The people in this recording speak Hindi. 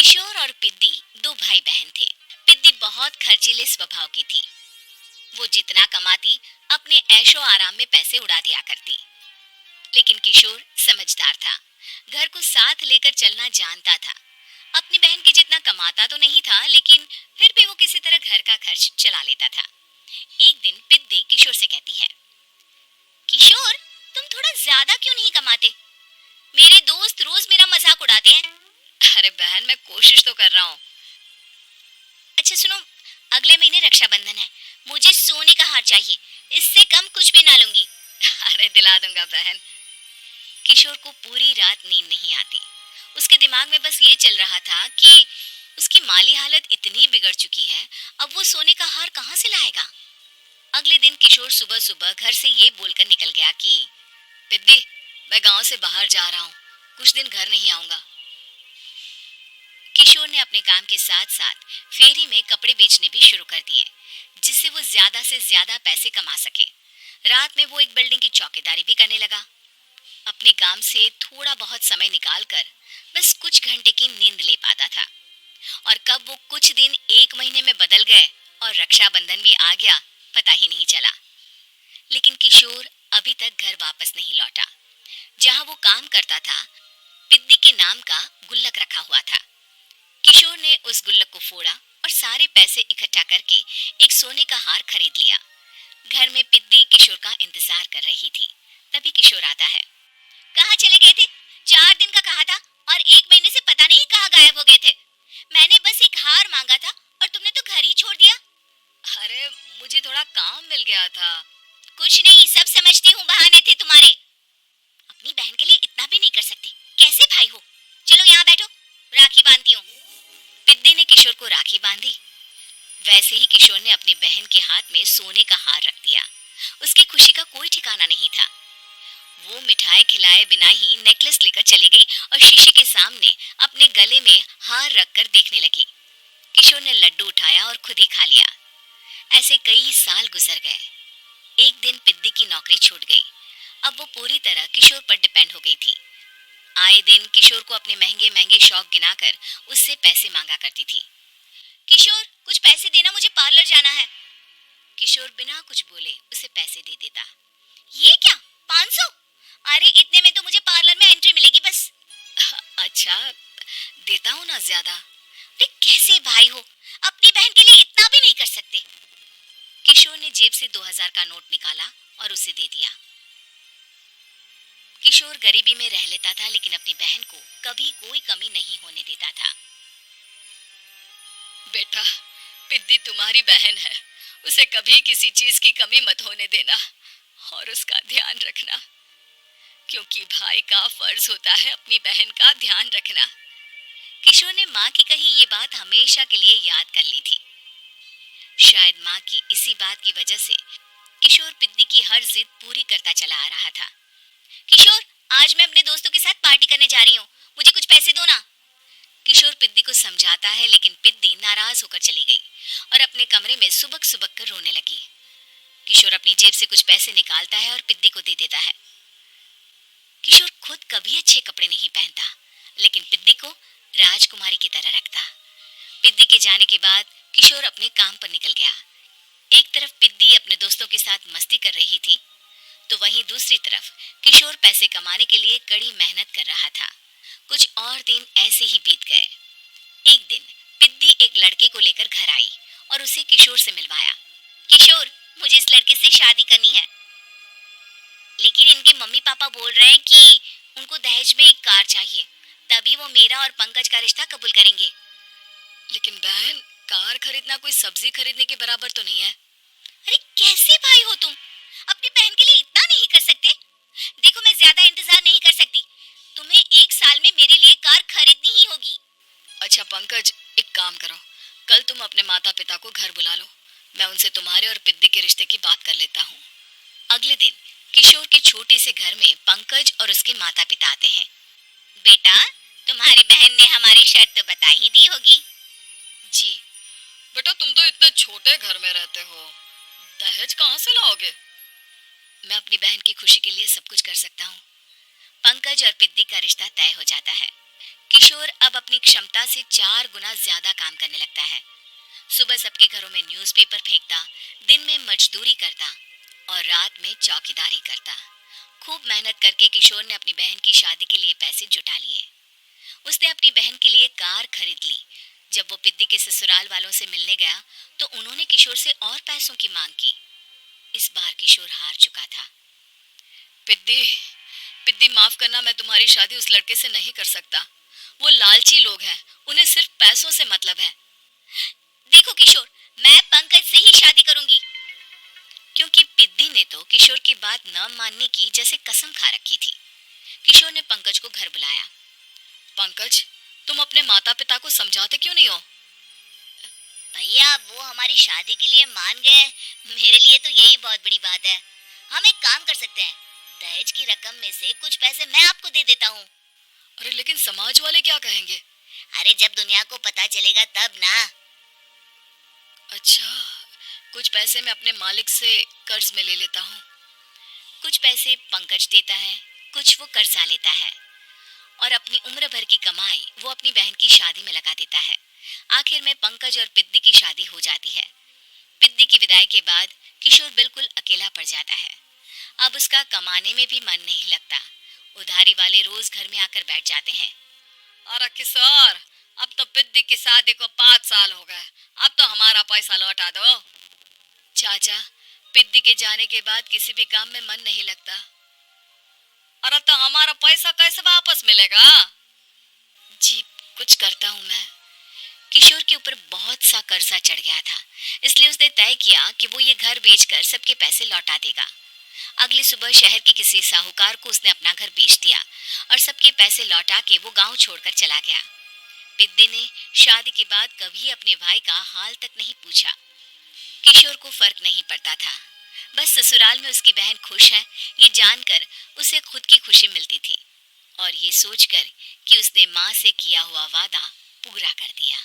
किशोर और पिद्दी दो भाई बहन थे। पिद्दी बहुत खर्चीले स्वभाव की थी। वो जितना कमाती अपने ऐशो आराम में पैसे उड़ा दिया करती। लेकिन किशोर समझदार था, घर को साथ लेकर चलना जानता था। अपनी बहन के जितना कमाता तो नहीं था, लेकिन फिर भी वो किसी तरह घर का खर्च चला लेता था। एक दिन पिद्दी किशोर से कहती है, किशोर, तुम थोड़ा ज्यादा क्यों नहीं कमाते? मेरे दोस्त रोज मेरा मजाक उड़ाते हैं। अरे बहन, मैं कोशिश तो कर रहा हूँ। अच्छा सुनो, अगले महीने रक्षाबंधन है, मुझे सोने का हार चाहिए, इससे कम कुछ भी ना लूंगी। अरे दिला दूंगा बहन। किशोर को पूरी रात नींद नहीं आती। उसके दिमाग में बस ये चल रहा था कि उसकी माली हालत इतनी बिगड़ चुकी है, अब वो सोने का हार कहाँ से लाएगा। अगले दिन किशोर सुबह सुबह घर से ये बोलकर निकल गया कि पिद्दी, मैं गांव से बाहर जा रहा हूँ, कुछ दिन घर नहीं आऊंगा। किशोर ने अपने काम के साथ साथ फेरी में कपड़े बेचने भी शुरू कर दिए, जिससे वो ज्यादा से ज्यादा पैसे कमा सके। रात में वो एक बिल्डिंग की चौकीदारी भी करने लगा। अपने काम से थोड़ा बहुत समय निकालकर बस कुछ घंटे की नींद ले पाता था। और कब वो कुछ दिन एक महीने में बदल गए और रक्षाबंधन भी आ गया, पता ही नहीं चला। लेकिन किशोर अभी तक घर वापस नहीं लौटा। जहाँ वो काम करता था, पिद्दी के नाम का गुल्लक रखा हुआ था। किशोर ने उस गुल्लक को फोड़ा और सारे पैसे इकट्ठा करके एक सोने का हार खरीद लिया। घर में पिद्दी किशोर का इंतजार कर रही थी। तभी किशोर आता है। कहाँ चले गए थे? 4 दिन का कहा था और एक महीने से पता नहीं कहाँ गायब हो गए थे। मैंने बस एक हार मांगा था और तुमने तो घर ही छोड़ दिया। अरे मुझे थोड़ा काम मिल गया था। कुछ नहीं, सब समझती हूँ, बहाने थे तुम्हारे। अपनी बहन के लिए इतना भी नहीं कर सकते, कैसे भाई हो? चलो यहाँ बैठो, राखी बांधती हूँ। पिद्दी ने किशोर को राखी बांधी। वैसे ही किशोर ने अपनी बहन के हाथ में सोने का हार रख दिया। उसकी खुशी का कोई ठिकाना नहीं था। वो मिठाई खिलाए बिना ही नेकलेस लेकर चली गई और शीशे के सामने अपने गले में हार रखकर देखने लगी। किशोर ने लड्डू उठाया और खुद ही खा लिया। ऐसे कई साल गुजर गए। एक दिन पिद्दी की नौकरी छूट गई। अब वो पूरी तरह किशोर पर डिपेंड हो गई थी। आए दिन किशोर को अपने महंगे महंगे शौक गिनाकर उससे पैसे मांगा करती थी। किशोर, कुछ पैसे देना, मुझे पार्लर जाना है। किशोर बिना कुछ बोले उसे पैसे दे देता। ये क्या, 500? अरे इतने में तो मुझे पार्लर में एंट्री मिलेगी बस। अच्छा, देता हूँ ना ज्यादा। अरे कैसे भाई हो, अपनी बहन के लिए इतना भी नहीं कर सकते। किशोर ने जेब से 2000 का नोट निकाला और उसे दे दिया। किशोर गरीबी में रह लेता था, लेकिन अपनी बहन को कभी कोई कमी नहीं होने देता था। बेटा, पिद्दी तुम्हारी बहन है, उसे कभी किसी चीज की कमी मत होने देना और उसका ध्यान रखना, क्योंकि भाई का फर्ज होता है अपनी बहन का ध्यान रखना। किशोर ने माँ की कही ये बात हमेशा के लिए याद कर ली थी। शायद माँ की इसी बात की वजह से किशोर पिद्दी की हर जिद पूरी करता चला आ रहा था। किशोर, आज मैं अपने दोस्तों के साथ पार्टी करने जा रही हूँ, मुझे कुछ पैसे दो ना। किशोर पिद्दी को समझाता है, लेकिन पिद्दी नाराज होकर चली गई और अपने कमरे में सुबक सुबक कर रोने लगी। किशोर अपनी जेब से कुछ पैसे निकालता है और पिद्दी को दे देता है। किशोर खुद कभी अच्छे कपड़े नहीं पहनता, लेकिन पिद्दी को राजकुमारी की तरह रखता। पिद्दी के जाने के बाद किशोर अपने काम पर निकल गया। एक तरफ पिद्दी अपने दोस्तों के साथ मस्ती कर रही थी, तो वहीं दूसरी तरफ किशोर पैसे कमाने के लिए कड़ी मेहनत कर रहा था। कुछ और दिन ऐसे ही बीत गए। एक दिन पिद्दी एक लड़के को लेकर घर आई और उसे किशोर से मिलवाया। किशोर, मुझे इस लड़के से शादी करनी है, लेकिन इनके मम्मी पापा बोल रहे हैं कि उनको दहेज में एक कार चाहिए, तभी वो मेरा और पंकज का रिश्ता कबूल करेंगे। लेकिन बहन, कार खरीदना कोई सब्जी खरीदने के बराबर तो नहीं है। अरे कैसे भाई हो तुम, अपनी बहन के लिए इतना नहीं कर सकते? देखो, मैं ज्यादा इंतजार नहीं कर सकती, तुम्हें 1 साल में मेरे लिए कार खरीदनी ही होगी। अच्छा पंकज, एक काम करो, कल तुम अपने माता पिता को घर बुला लो, मैं उनसे तुम्हारे और पिद्दी के रिश्ते की बात कर लेता हूँ। अगले दिन किशोर के छोटे से घर में पंकज और उसके माता पिता आते हैं। बेटा, तुम्हारी बहन ने हमारी शर्त तो बता ही दी होगी। जी बेटा, तुम तो इतने छोटे घर में रहते हो, दहेज कहाँ से लाओगे? मैं अपनी बहन की खुशी के लिए सब कुछ कर सकता हूँ। पंकज और पिद्दी का रिश्ता तय हो जाता है। किशोर अब अपनी क्षमता से 4 गुना ज्यादा काम करने लगता है। सुबह सबके घरों में न्यूज़पेपर फेंकता, दिन में मजदूरी करता और रात में चौकीदारी करता। खूब मेहनत करके किशोर ने अपनी बहन की शादी के लिए पैसे जुटा लिए। उसने अपनी बहन के लिए कार खरीद ली। जब वो पिद्दी के ससुराल वालों से मिलने गया तो उन्होंने किशोर से और पैसों की मांग की। इस बार किशोर हार चुका था। पिद्दी, पिद्दी माफ करना, मैं तुम्हारी शादी उस लड़के से नहीं कर सकता। वो लालची लोग हैं, उन्हें सिर्फ पैसों से मतलब है। देखो किशोर, मैं पंकज से ही शादी करूंगी। क्योंकि पिद्दी ने तो किशोर की बात न मानने की जैसे कसम खा रखी थी। किशोर ने पंकज को घर बुलाया। पंकज, तुम अपने माता पिता को समझाते क्यों नहीं हो? भैया, वो हमारी शादी के लिए मान गए, मेरे लिए तो यही बहुत बड़ी बात है। हम एक काम कर सकते हैं, दहेज की रकम में से कुछ पैसे मैं आपको दे देता हूँ। अरे लेकिन समाज वाले क्या कहेंगे? अरे जब दुनिया को पता चलेगा तब ना। अच्छा, कुछ पैसे मैं अपने मालिक से कर्ज में ले लेता हूँ। कुछ पैसे पंकज देता है, कुछ वो कर्जा लेता है और अपनी उम्र भर की कमाई वो अपनी बहन की शादी में लगा देता है। आखिर में पंकज और पिद्दी की शादी हो जाती है। पिद्दी की विदाई के बाद किशोर बिल्कुल अकेला पड़ जाता है। अब उसका कमाने में भी मन नहीं लगता। उधारी वाले रोज घर में आकर बैठ जाते हैं। अरे किशोर, अब तो पिद्दी की शादी को 5 साल हो गए, अब तो हमारा पैसा लौटा दो। चाचा, पिद्दी के जाने के बाद किसी भी काम में मन नहीं लगता। अरे तो हमारा पैसा कैसे वापस मिलेगा? जी, कुछ करता हूँ मैं। किशोर के ऊपर बहुत सा कर्जा चढ़ गया था, इसलिए उसने तय किया कि वो ये घर बेचकर सबके पैसे लौटा देगा। अगली सुबह शहर के किसी साहूकार को उसने अपना घर बेच दिया और सबके पैसे लौटा के वो गांव छोड़कर चला गया। पिद्दी ने शादी के बाद कभी अपने भाई का हाल तक नहीं पूछा। किशोर को फर्क नहीं पड़ता था। बस ससुराल में उसकी बहन खुश है, ये जानकर उसे खुद की खुशी मिलती थी और ये सोचकर कि उसने माँ से किया हुआ वादा पूरा कर दिया।